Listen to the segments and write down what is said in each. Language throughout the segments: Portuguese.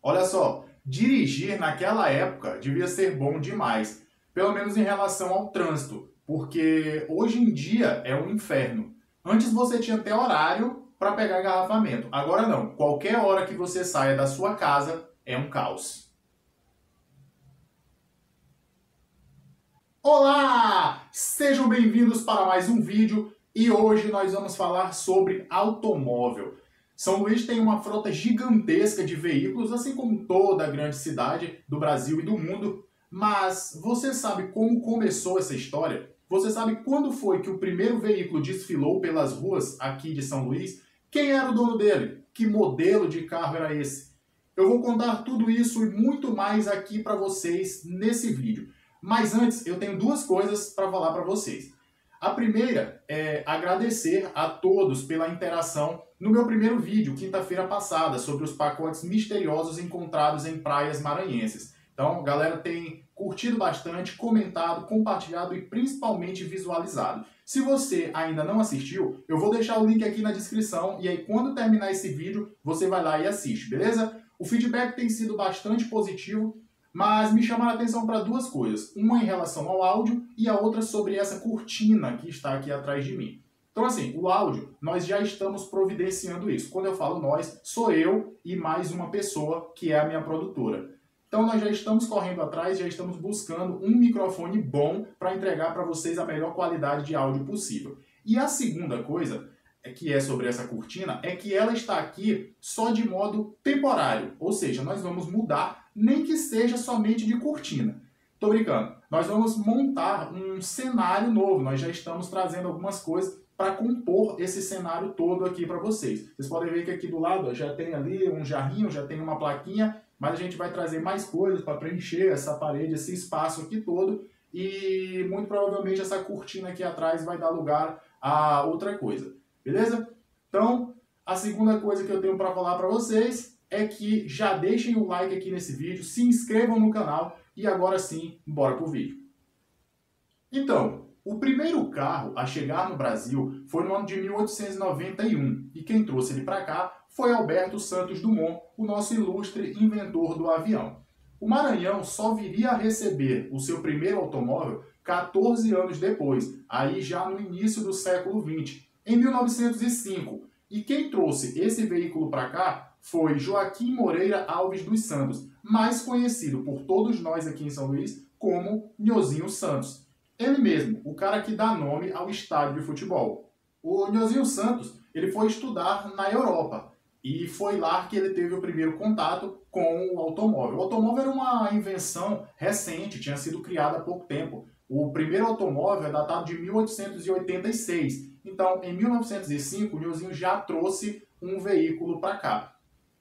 Olha só, dirigir naquela época devia ser bom demais, pelo menos em relação ao trânsito, porque hoje em dia é um inferno. Antes você tinha até horário para pegar engarrafamento, agora não. Qualquer hora que você saia da sua casa é um caos. Olá! Sejam bem-vindos para mais um vídeo e hoje nós vamos falar sobre automóvel. São Luís tem uma frota gigantesca de veículos, assim como toda a grande cidade do Brasil e do mundo, mas você sabe como começou essa história? Você sabe quando foi que o primeiro veículo desfilou pelas ruas aqui de São Luís? Quem era o dono dele? Que modelo de carro era esse? Eu vou contar tudo isso e muito mais aqui para vocês nesse vídeo. Mas antes, eu tenho duas coisas para falar para vocês. A primeira é agradecer a todos pela interação no meu primeiro vídeo, quinta-feira passada, sobre os pacotes misteriosos encontrados em praias maranhenses. Então, a galera tem curtido bastante, comentado, compartilhado e principalmente visualizado. Se você ainda não assistiu, eu vou deixar o link aqui na descrição e aí quando terminar esse vídeo, você vai lá e assiste, beleza? O feedback tem sido bastante positivo, mas me chamaram a atenção para duas coisas. Uma em relação ao áudio e a outra sobre essa cortina que está aqui atrás de mim. Então assim, o áudio, nós já estamos providenciando isso. Quando eu falo nós, sou eu e mais uma pessoa que é a minha produtora. Então nós já estamos correndo atrás, já estamos buscando um microfone bom para entregar para vocês a melhor qualidade de áudio possível. E a segunda coisa que é sobre essa cortina, é que ela está aqui só de modo temporário. Ou seja, nós vamos mudar, nem que seja somente de cortina. Tô brincando. Nós vamos montar um cenário novo. Nós já estamos trazendo algumas coisas para compor esse cenário todo aqui para vocês. Vocês podem ver que aqui do lado já tem ali um jarrinho, já tem uma plaquinha, mas a gente vai trazer mais coisas para preencher essa parede, esse espaço aqui todo. E muito provavelmente essa cortina aqui atrás vai dar lugar a outra coisa. Beleza? Então, a segunda coisa que eu tenho para falar para vocês é que já deixem o like aqui nesse vídeo, se inscrevam no canal e agora sim, bora pro vídeo. Então, o primeiro carro a chegar no Brasil foi no ano de 1891 e quem trouxe ele para cá foi Alberto Santos Dumont, o nosso ilustre inventor do avião. O Maranhão só viria a receber o seu primeiro automóvel 14 anos depois, aí já no início do século XX, em 1905. E quem trouxe esse veículo para cá foi Joaquim Moreira Alves dos Santos, mais conhecido por todos nós aqui em São Luís como Nhozinho Santos. Ele mesmo, o cara que dá nome ao estádio de futebol. O Nhozinho Santos, ele foi estudar na Europa e foi lá que ele teve o primeiro contato com o automóvel. O automóvel era uma invenção recente, tinha sido criada há pouco tempo. O primeiro automóvel é datado de 1886. Então, em 1905, o Nhozinho já trouxe um veículo para cá.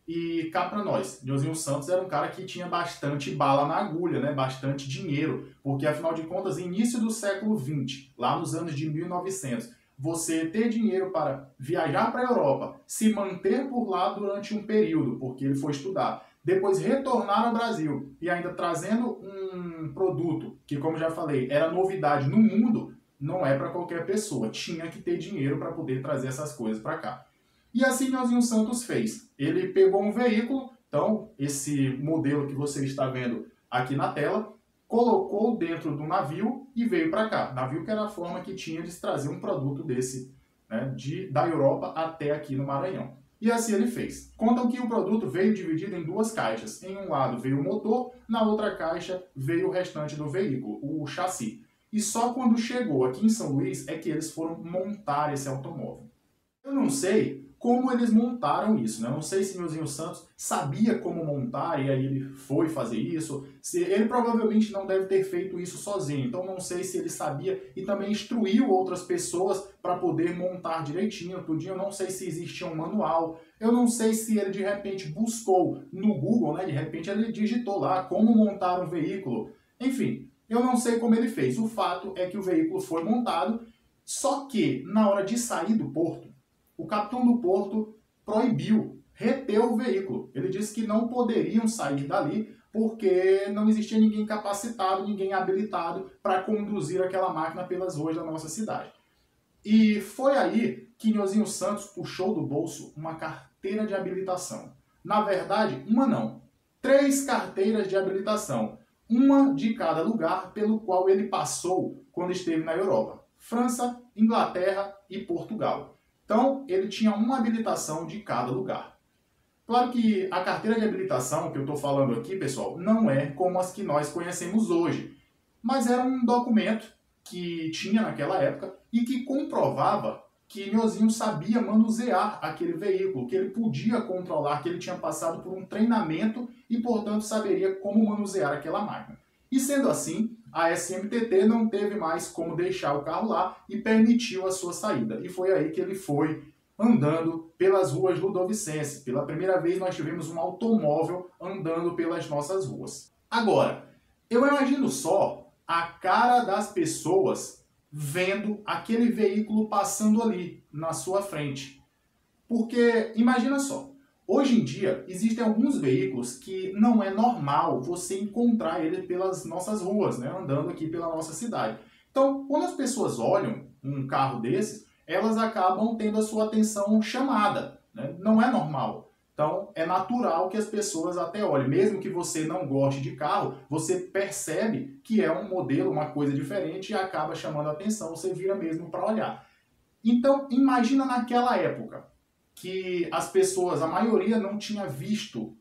E cá para nós, Nhozinho Santos era um cara que tinha bastante bala na agulha, né? Bastante dinheiro, porque afinal de contas, início do século XX, lá nos anos de 1900, você ter dinheiro para viajar para a Europa, se manter por lá durante um período, porque ele foi estudar, depois retornar ao Brasil e ainda trazendo um produto que, como já falei, era novidade no mundo, não é para qualquer pessoa. Tinha que ter dinheiro para poder trazer essas coisas para cá. E assim Nhozinho Santos fez. Ele pegou um veículo, então esse modelo que você está vendo aqui na tela, colocou dentro do navio e veio para cá. Navio que era a forma que tinha de se trazer um produto desse, né, da Europa até aqui no Maranhão. E assim ele fez. Contam que o produto veio dividido em duas caixas. Em um lado veio o motor, na outra caixa veio o restante do veículo, o chassi. E só quando chegou aqui em São Luís é que eles foram montar esse automóvel. Eu não sei como eles montaram isso, né? Eu não sei se Nhozinho Santos sabia como montar e aí ele foi fazer isso. Ele provavelmente não deve ter feito isso sozinho, então não sei se ele sabia e também instruiu outras pessoas para poder montar direitinho, tudinho. Eu não sei se existia um manual, eu não sei se ele de repente buscou no Google, né? De repente ele digitou lá como montar um veículo. Enfim, eu não sei como ele fez. O fato é que o veículo foi montado, só que na hora de sair do porto, o capitão do porto proibiu, reteu o veículo. Ele disse que não poderiam sair dali porque não existia ninguém capacitado, ninguém habilitado para conduzir aquela máquina pelas ruas da nossa cidade. E foi aí que Nhozinho Santos puxou do bolso uma carteira de habilitação. Na verdade, uma não. 3 carteiras de habilitação, uma de cada lugar pelo qual ele passou quando esteve na Europa: França, Inglaterra e Portugal. Então, ele tinha uma habilitação de cada lugar. Claro que a carteira de habilitação que eu estou falando aqui, pessoal, não é como as que nós conhecemos hoje, mas era um documento que tinha naquela época e que comprovava que Nhozinho sabia manusear aquele veículo, que ele podia controlar, que ele tinha passado por um treinamento e, portanto, saberia como manusear aquela máquina. E sendo assim, a SMTT não teve mais como deixar o carro lá e permitiu a sua saída. E foi aí que ele foi andando pelas ruas ludovicenses. Pela primeira vez nós tivemos um automóvel andando pelas nossas ruas. Agora, eu imagino só a cara das pessoas vendo aquele veículo passando ali na sua frente. Porque, imagina só, hoje em dia existem alguns veículos que não é normal você encontrar ele pelas nossas ruas, né, andando aqui pela nossa cidade. Então, quando as pessoas olham um carro desses, elas acabam tendo a sua atenção chamada, né? Não é normal. Então, é natural que as pessoas até olhem. Mesmo que você não goste de carro, você percebe que é um modelo, uma coisa diferente e acaba chamando a atenção, você vira mesmo para olhar. Então, imagina naquela época que as pessoas, a maioria não tinha visto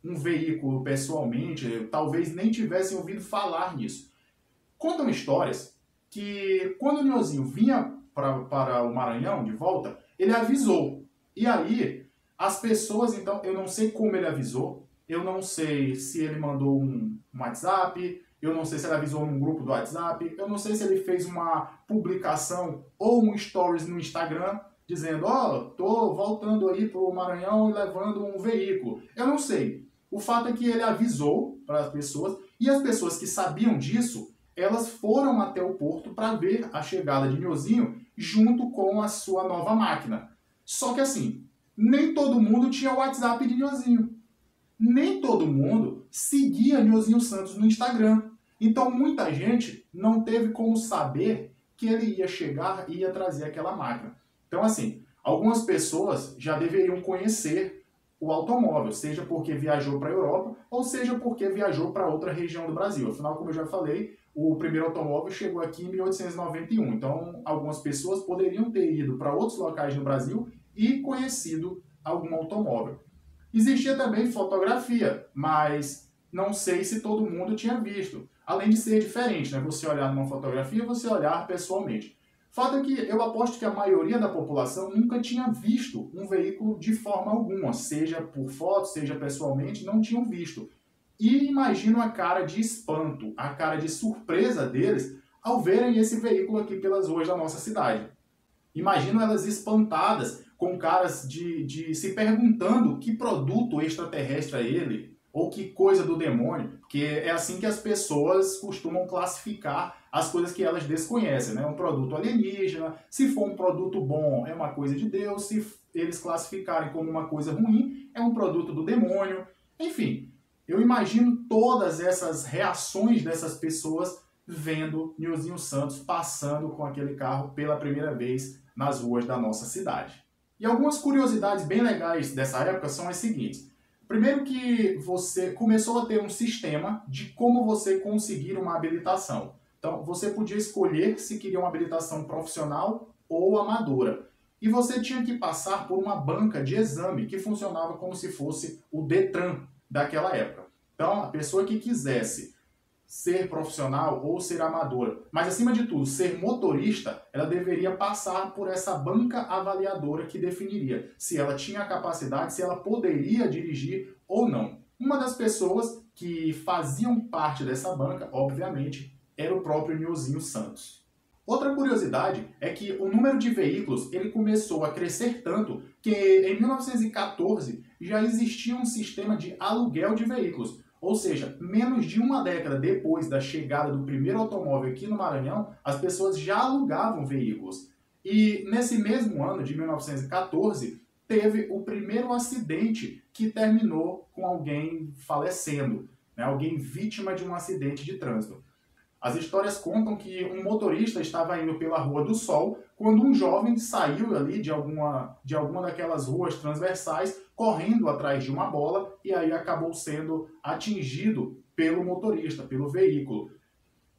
um veículo pessoalmente, talvez nem tivessem ouvido falar nisso. Contam histórias que quando o Nhozinho vinha para o Maranhão de volta, ele avisou. E aí, as pessoas, então, eu não sei como ele avisou, eu não sei se ele mandou um WhatsApp, eu não sei se ele avisou num grupo do WhatsApp, eu não sei se ele fez uma publicação ou um stories no Instagram, dizendo, ó, tô voltando aí pro Maranhão e levando um veículo. Eu não sei. O fato é que ele avisou para as pessoas, e as pessoas que sabiam disso, elas foram até o porto para ver a chegada de Nhozinho junto com a sua nova máquina. Só que assim, nem todo mundo tinha o WhatsApp de Nhozinho. Nem todo mundo seguia Nhozinho Santos no Instagram. Então muita gente não teve como saber que ele ia chegar e ia trazer aquela máquina. Então assim, algumas pessoas já deveriam conhecer o automóvel, seja porque viajou para a Europa ou seja porque viajou para outra região do Brasil. Afinal, como eu já falei, o primeiro automóvel chegou aqui em 1891. Então, algumas pessoas poderiam ter ido para outros locais no Brasil e conhecido algum automóvel. Existia também fotografia, mas não sei se todo mundo tinha visto. Além de ser diferente, né? Você olhar numa fotografia e você olhar pessoalmente. Fato é que eu aposto que a maioria da população nunca tinha visto um veículo de forma alguma, seja por foto, seja pessoalmente, não tinham visto. E imagino a cara de espanto, a cara de surpresa deles ao verem esse veículo aqui pelas ruas da nossa cidade. Imagino elas espantadas, com caras de se perguntando que produto extraterrestre é ele, ou que coisa do demônio, porque é assim que as pessoas costumam classificar as coisas que elas desconhecem, né? Um produto alienígena, se for um produto bom, é uma coisa de Deus, se eles classificarem como uma coisa ruim, é um produto do demônio. Enfim, eu imagino todas essas reações dessas pessoas vendo Nhozinho Santos passando com aquele carro pela primeira vez nas ruas da nossa cidade. E algumas curiosidades bem legais dessa época são as seguintes. Primeiro que você começou a ter um sistema de como você conseguir uma habilitação. Então, você podia escolher se queria uma habilitação profissional ou amadora. E você tinha que passar por uma banca de exame que funcionava como se fosse o Detran daquela época. Então, a pessoa que quisesse ser profissional ou ser amadora, mas acima de tudo, ser motorista, ela deveria passar por essa banca avaliadora que definiria se ela tinha a capacidade, se ela poderia dirigir ou não. Uma das pessoas que faziam parte dessa banca, obviamente, era o próprio Nhozinho Santos. Outra curiosidade é que o número de veículos ele começou a crescer tanto que em 1914 já existia um sistema de aluguel de veículos. Ou seja, menos de uma década depois da chegada do primeiro automóvel aqui no Maranhão, as pessoas já alugavam veículos. E nesse mesmo ano, de 1914, teve o primeiro acidente que terminou com alguém falecendo, né? Alguém vítima de um acidente de trânsito. As histórias contam que um motorista estava indo pela Rua do Sol quando um jovem saiu ali de alguma daquelas ruas transversais correndo atrás de uma bola e aí acabou sendo atingido pelo motorista, pelo veículo.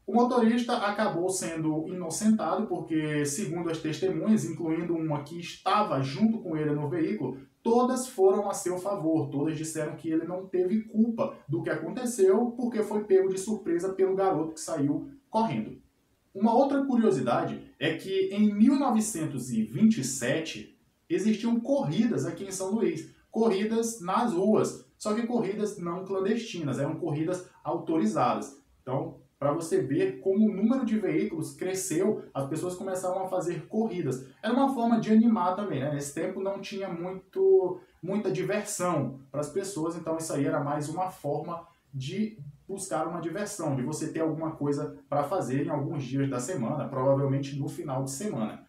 O motorista acabou sendo inocentado porque, segundo as testemunhas, incluindo uma que estava junto com ele no veículo, todas foram a seu favor, todas disseram que ele não teve culpa do que aconteceu porque foi pego de surpresa pelo garoto que saiu correndo. Uma outra curiosidade é que em 1927 existiam corridas aqui em São Luís, corridas nas ruas, só que corridas não clandestinas, eram corridas autorizadas. Então, para você ver como o número de veículos cresceu, as pessoas começaram a fazer corridas. Era uma forma de animar também, né? Nesse tempo não tinha muita diversão para as pessoas, então isso aí era mais uma forma de buscar uma diversão, de você ter alguma coisa para fazer em alguns dias da semana, provavelmente no final de semana.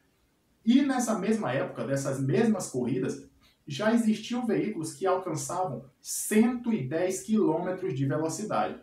E nessa mesma época, dessas mesmas corridas, já existiam veículos que alcançavam 110 km de velocidade.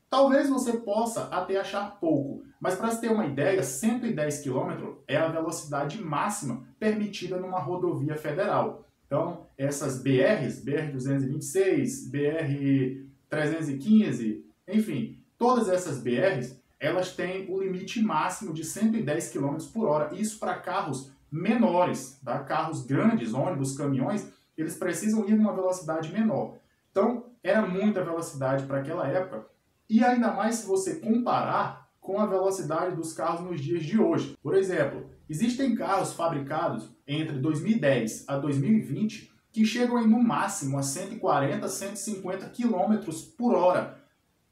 Talvez você possa até achar pouco, mas para você ter uma ideia, 110 km é a velocidade máxima permitida numa rodovia federal. Então, essas BRs, BR-226, BR-315, enfim, todas essas BRs, elas têm o limite máximo de 110 km por hora. Isso para carros menores, tá? Carros grandes, ônibus, caminhões, eles precisam ir numa velocidade menor. Então, era muita velocidade para aquela época. E ainda mais se você comparar com a velocidade dos carros nos dias de hoje. Por exemplo, existem carros fabricados entre 2010 a 2020 que chegam aí no máximo a 140, 150 km por hora.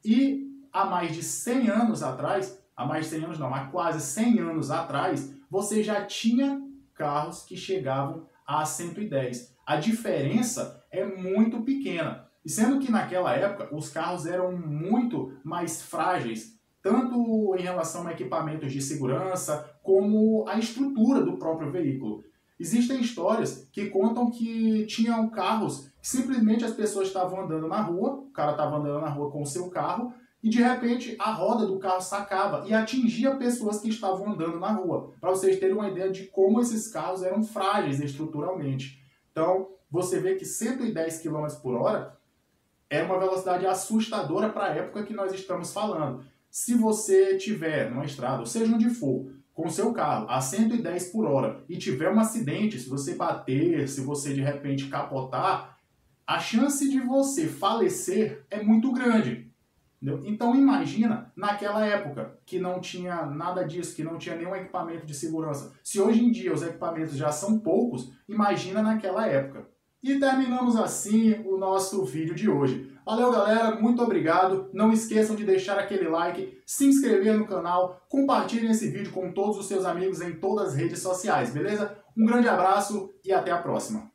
E há mais de 100 anos atrás, há quase 100 anos atrás, você já tinha carros que chegavam a 110. A diferença é muito pequena. E sendo que naquela época os carros eram muito mais frágeis, tanto em relação a equipamentos de segurança, como a estrutura do próprio veículo. Existem histórias que contam que tinham carros que simplesmente as pessoas estavam andando na rua, o cara estava andando na rua com o seu carro, e de repente a roda do carro sacava e atingia pessoas que estavam andando na rua, para vocês terem uma ideia de como esses carros eram frágeis estruturalmente. Então, você vê que 110 km por hora é uma velocidade assustadora para a época que nós estamos falando. Se você tiver numa estrada, ou seja onde for, com o seu carro a 110 por hora e tiver um acidente, se você bater, se você de repente capotar, a chance de você falecer é muito grande. Entendeu? Então imagina naquela época que não tinha nada disso, que não tinha nenhum equipamento de segurança. Se hoje em dia os equipamentos já são poucos, imagina naquela época. E terminamos assim o nosso vídeo de hoje. Valeu, galera, muito obrigado. Não esqueçam de deixar aquele like, se inscrever no canal, compartilhem esse vídeo com todos os seus amigos em todas as redes sociais, beleza? Um grande abraço e até a próxima.